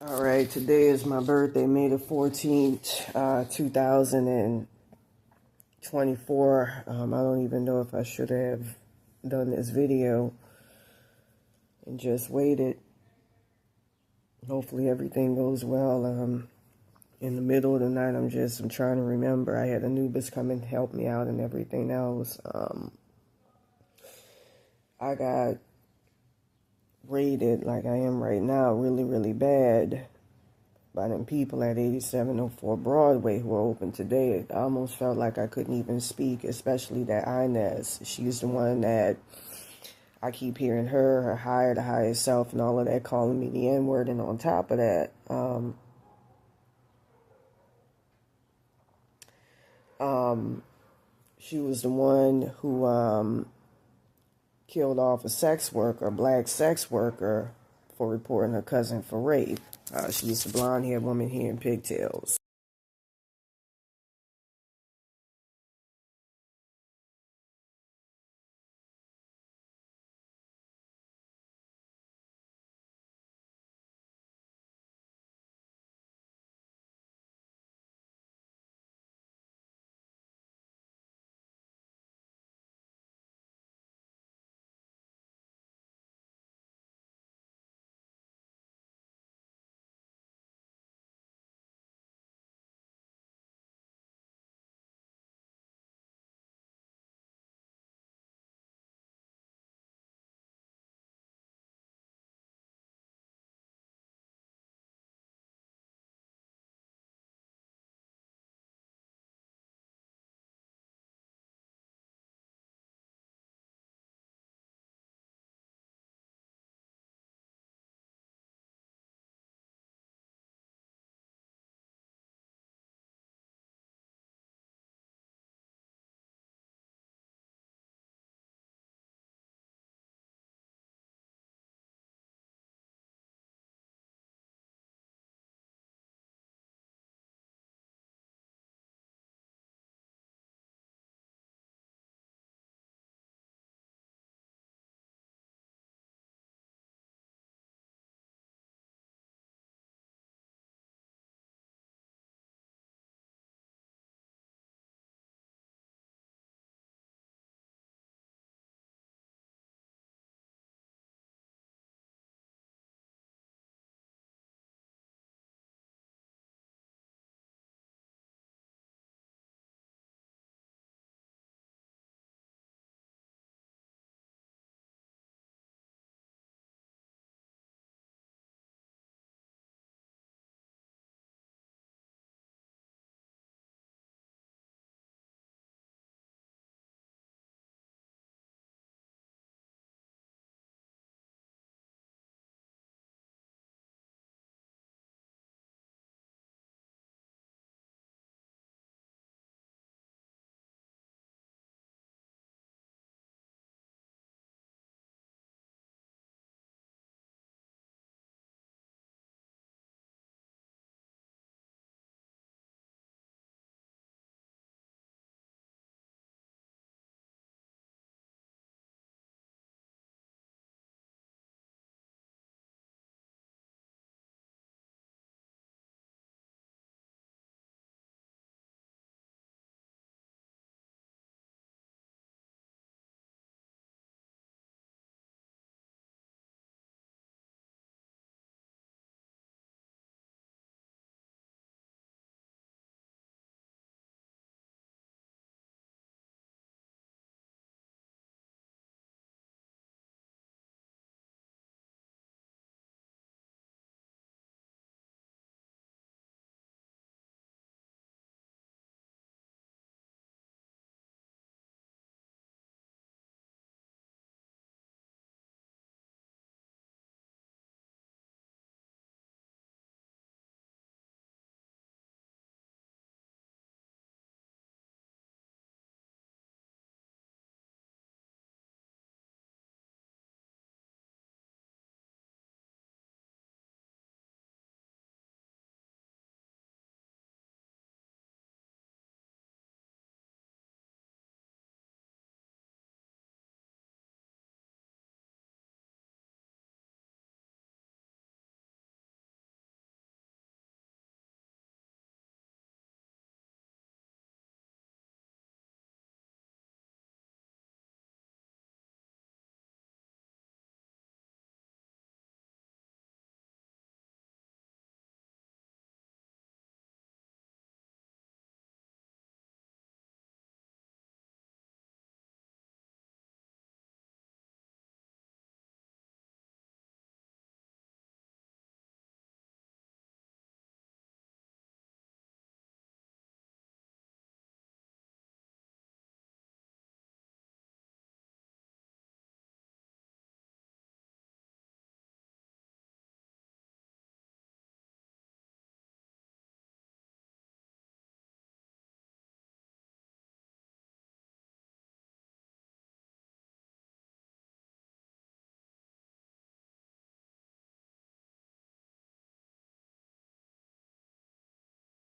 All right, today is my birthday, May the 14th, 2024. I don't even know if I should have done this video and just waited. Hopefully everything goes well. In the middle of the night, I'm trying to remember. I had Anubis come and help me out and everything else. I got raided like I am right now really, really bad by them people at 8704 Broadway who are open today. I almost felt like I couldn't even speak, especially that Inez. She's the one that I keep hearing her higher self and all of that, calling me the N-word. And on top of that, she was the one who killed off a black sex worker, for reporting her cousin for rape. She's a blonde-haired woman here in pigtails.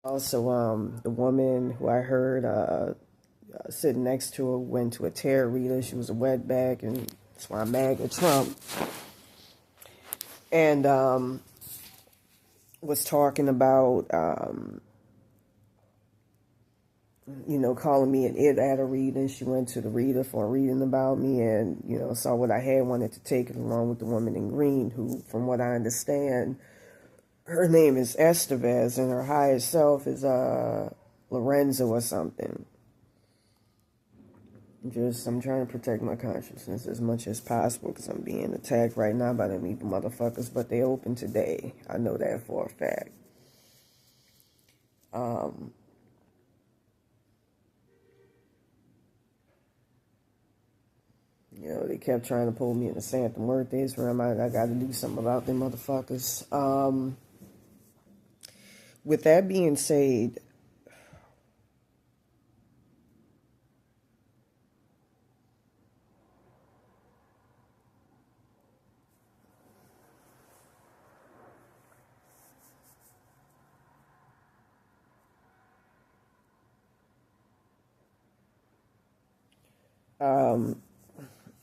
Also, the woman who I heard sitting next to her went to a tarot reader. She was a wetback, and that's why I'm mad at Trump. And was talking about, calling me an it at a reading. She went to the reader for a reading about me and, saw what I had, wanted to take it along with the woman in green who, from what I understand, her name is Estevez and her higher self is Lorenzo or something. I'm trying to protect my consciousness as much as possible because I'm being attacked right now by them evil motherfuckers, but they open today. I know that for a fact. They kept trying to pull me in the Santa Muertes where I got to do something about them motherfuckers. With that being said,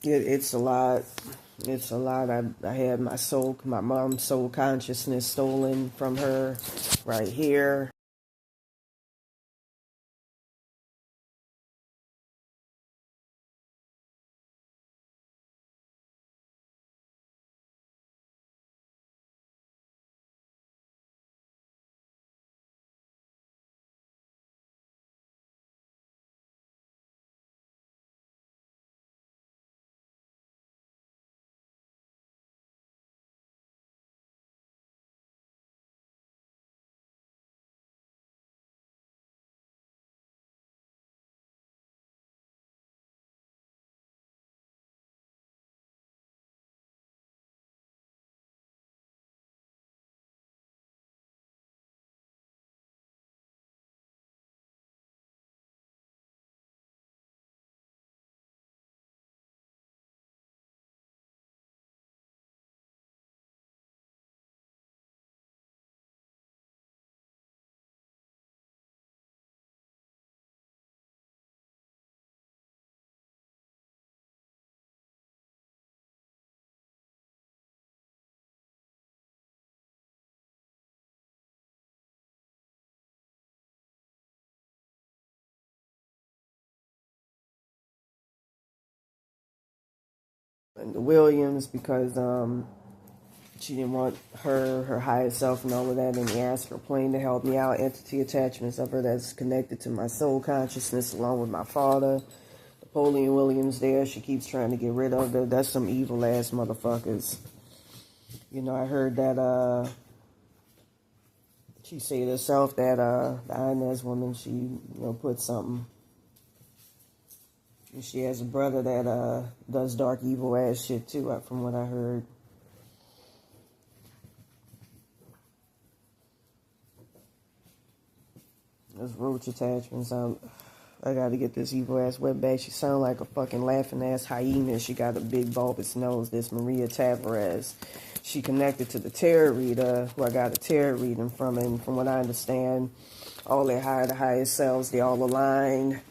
it's a lot. It's a lot. I had my mom's soul consciousness stolen from her right here. And the Williams because she didn't want her higher self and all of that, and he asked her plane to help me out. Entity attachments of her that's connected to my soul consciousness, along with my father. Napoleon Williams there. She keeps trying to get rid of her. That's some evil ass motherfuckers. I heard that she said herself that the Inez woman, she put something. And she has a brother that does dark evil ass shit too, from what I heard. Those roach attachments. I gotta get this evil ass wetback. She sound like a fucking laughing ass hyena. She got a big bulbous nose. This Maria Tavares. She connected to the tarot reader, who I got a tarot reading from, and from what I understand, all their highest selves, they all aligned.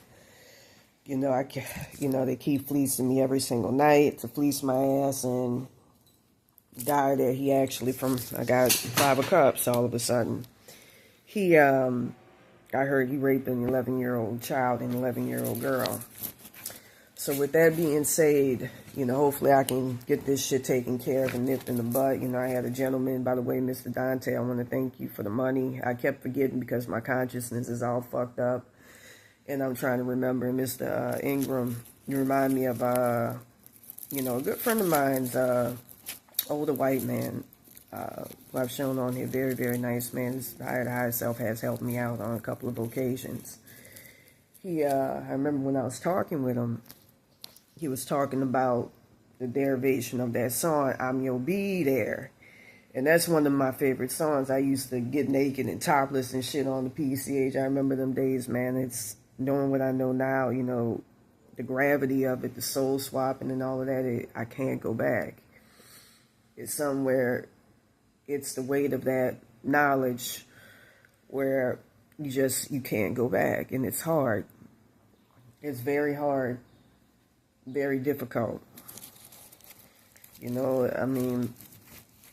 They keep fleecing me every single night to fleece my ass, and guy that he actually I got 5 of Cups all of a sudden. I heard he raped an 11-year-old child and an 11-year-old girl. So with that being said, hopefully I can get this shit taken care of and nipped in the bud. I had a gentleman, by the way, Mr. Dante, I want to thank you for the money. I kept forgetting because my consciousness is all fucked up. And I'm trying to remember Mr. Ingram. You remind me of, a good friend of mine's, older white man. Who I've shown on here, very, very nice man. His higher self has helped me out on a couple of occasions. I remember when I was talking with him, he was talking about the derivation of that song, I'm Your Be There. And that's one of my favorite songs. I used to get naked and topless and shit on the PCH. I remember them days, man. It's knowing what I know now, the gravity of it, the soul swapping and all of that, I can't go back. It's somewhere, it's the weight of that knowledge where you can't go back, and it's hard. It's very hard, very difficult. You know, I mean,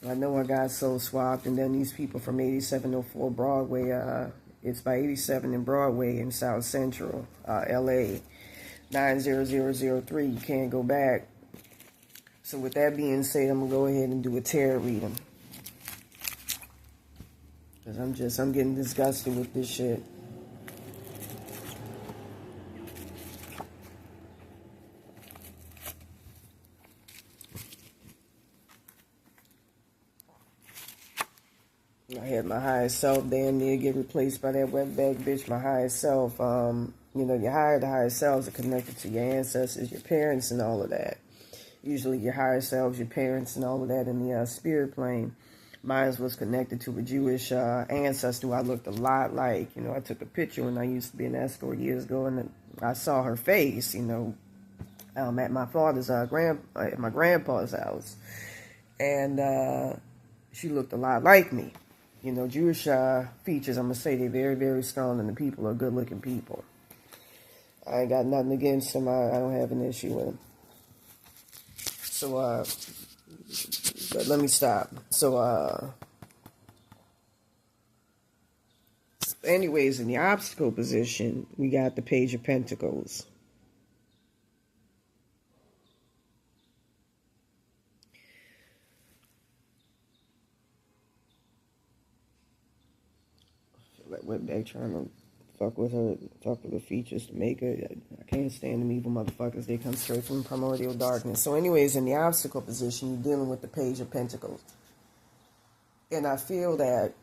I know I got so swapped, and then these people from 8704 Broadway, it's by 87 and Broadway in South Central, LA, 90003, you can't go back. So with that being said, I'm going to go ahead and do a tarot reading. Because I'm getting disgusted with this shit. I had my highest self damn near get replaced by that wetback bitch. My highest self, you know, your higher selves are connected to your ancestors, your parents, and all of that. Usually your higher selves, your parents, and all of that in the spirit plane. Mine was connected to a Jewish ancestor who I looked a lot like. You know, I took a picture when I used to be an escort years ago, and I saw her face, you know, at my father's at my grandpa's house. And she looked a lot like me. You know, Jewish features, I'm going to say they're very, very strong, and the people are good-looking people. I ain't got nothing against them. I don't have an issue with them. So, but let me stop. So, anyways, in the obstacle position, we got the Page of Pentacles. Like went back trying to fuck with her, fuck with the features to make her. I can't stand them evil motherfuckers. They come straight from primordial darkness. So anyways, in the obstacle position, you're dealing with the Page of Pentacles. And I feel like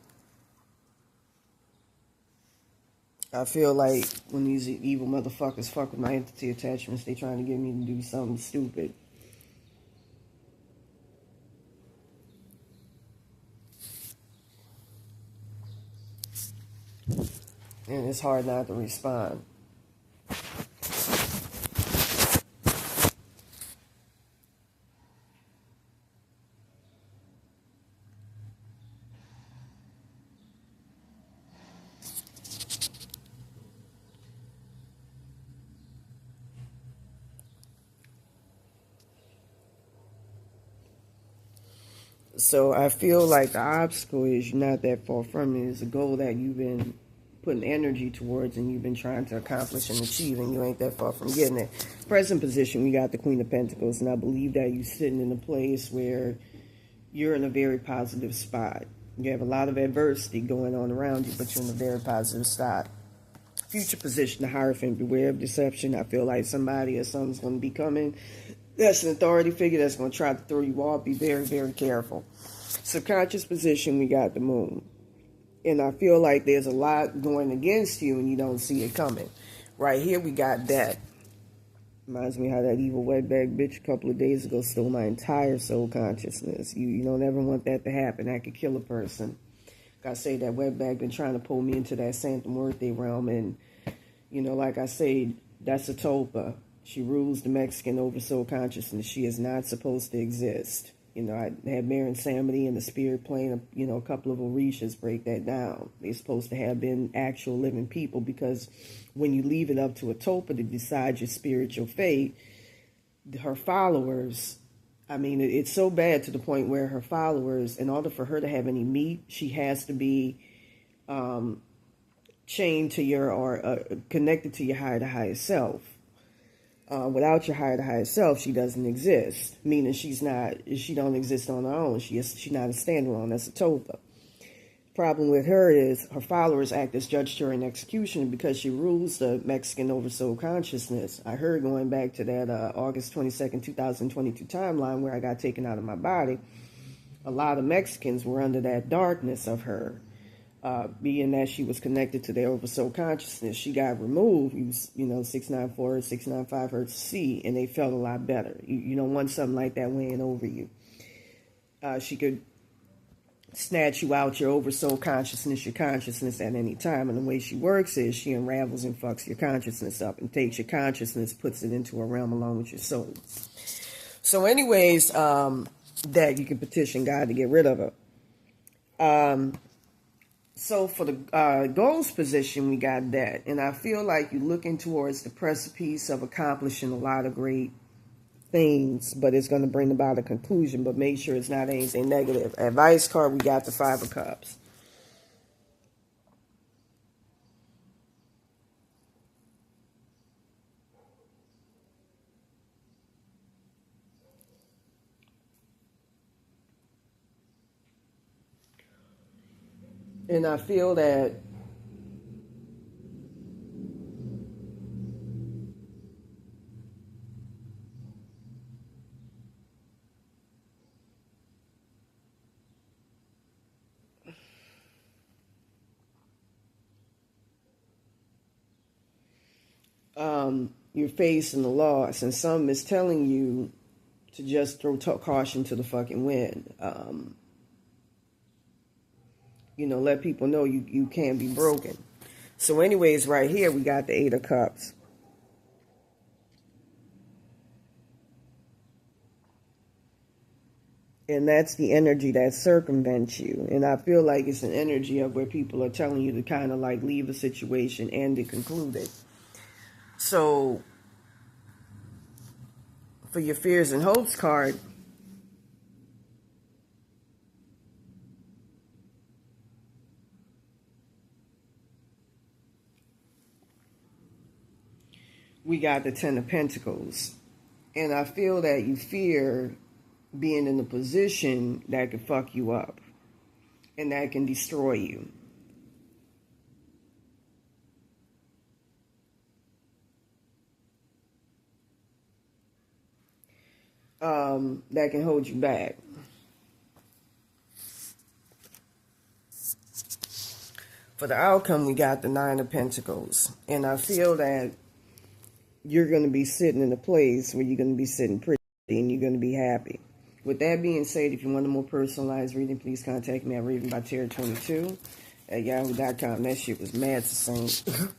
when these evil motherfuckers fuck with my entity attachments, they trying to get me to do something stupid. And it's hard not to respond. So I feel like the obstacle is you're not that far from it. It's a goal that you've been putting energy towards and you've been trying to accomplish and achieve, and you ain't that far from getting it. Present position, we got the Queen of Pentacles, and I believe that you're sitting in a place where you're in a very positive spot. You have a lot of adversity going on around you, but you're in a very positive spot. Future position, the Hierophant, beware of deception. I feel like somebody or something's going to be coming. That's an authority figure that's going to try to throw you off. Be very, very careful. Subconscious position, we got the Moon. And I feel like there's a lot going against you and you don't see it coming. Right here, we got that. Reminds me how that evil wetback bitch a couple of days ago stole my entire soul consciousness. You don't ever want that to happen. That could kill a person. Like I say, that wetback been trying to pull me into that Santa Muerte realm. And, you know, like I say, that's a tulpa. She rules the Mexican oversoul consciousness. She is not supposed to exist. You know, I had Maren Samedi in the spirit plane, you know, a couple of Orishas break that down. They're supposed to have been actual living people, because when you leave it up to a tulpa to decide your spiritual fate, her followers, I mean, it's so bad to the point where her followers, in order for her to have any meat, she has to be chained to your, or connected to your higher self. Without your higher self, she doesn't exist. Meaning she don't exist on her own. She's not a standalone. That's a tulpa. Problem with her is her followers act as judge, jury, and executioner because she rules the Mexican oversoul consciousness. I heard, going back to that August 22nd, 2022 timeline where I got taken out of my body, a lot of Mexicans were under that darkness of her. Being that she was connected to their oversoul consciousness, she got removed. You know, 694 Hertz, 695 Hertz C, and they felt a lot better. You don't want something like that weighing over you. She could snatch you out your oversoul consciousness, your consciousness at any time. And the way she works is she unravels and fucks your consciousness up and takes your consciousness, puts it into a realm along with your soul. So anyways, that you can petition God to get rid of her. So for the goals position, we got that. And I feel like you're looking towards the precipice of accomplishing a lot of great things, but it's going to bring about a conclusion, but make sure it's not anything negative. Advice card, we got the Five of Cups. And I feel that you're facing the loss, and some is telling you to just throw caution to the fucking wind. Let people know you can't be broken. So anyways, right here, we got the Eight of Cups. And that's the energy that circumvents you. And I feel like it's an energy of where people are telling you to kind of like leave a situation and to conclude it. So for your Fears and Hopes card, we got the Ten of Pentacles. And I feel that you fear being in a position that could fuck you up and that can destroy you. That can hold you back. For the outcome, we got the Nine of Pentacles. And I feel that you're going to be sitting in a place where you're going to be sitting pretty and you're going to be happy. With that being said, if you want a more personalized reading, please contact me at readingbyterra22 at yahoo.com. That shit was mad succinct.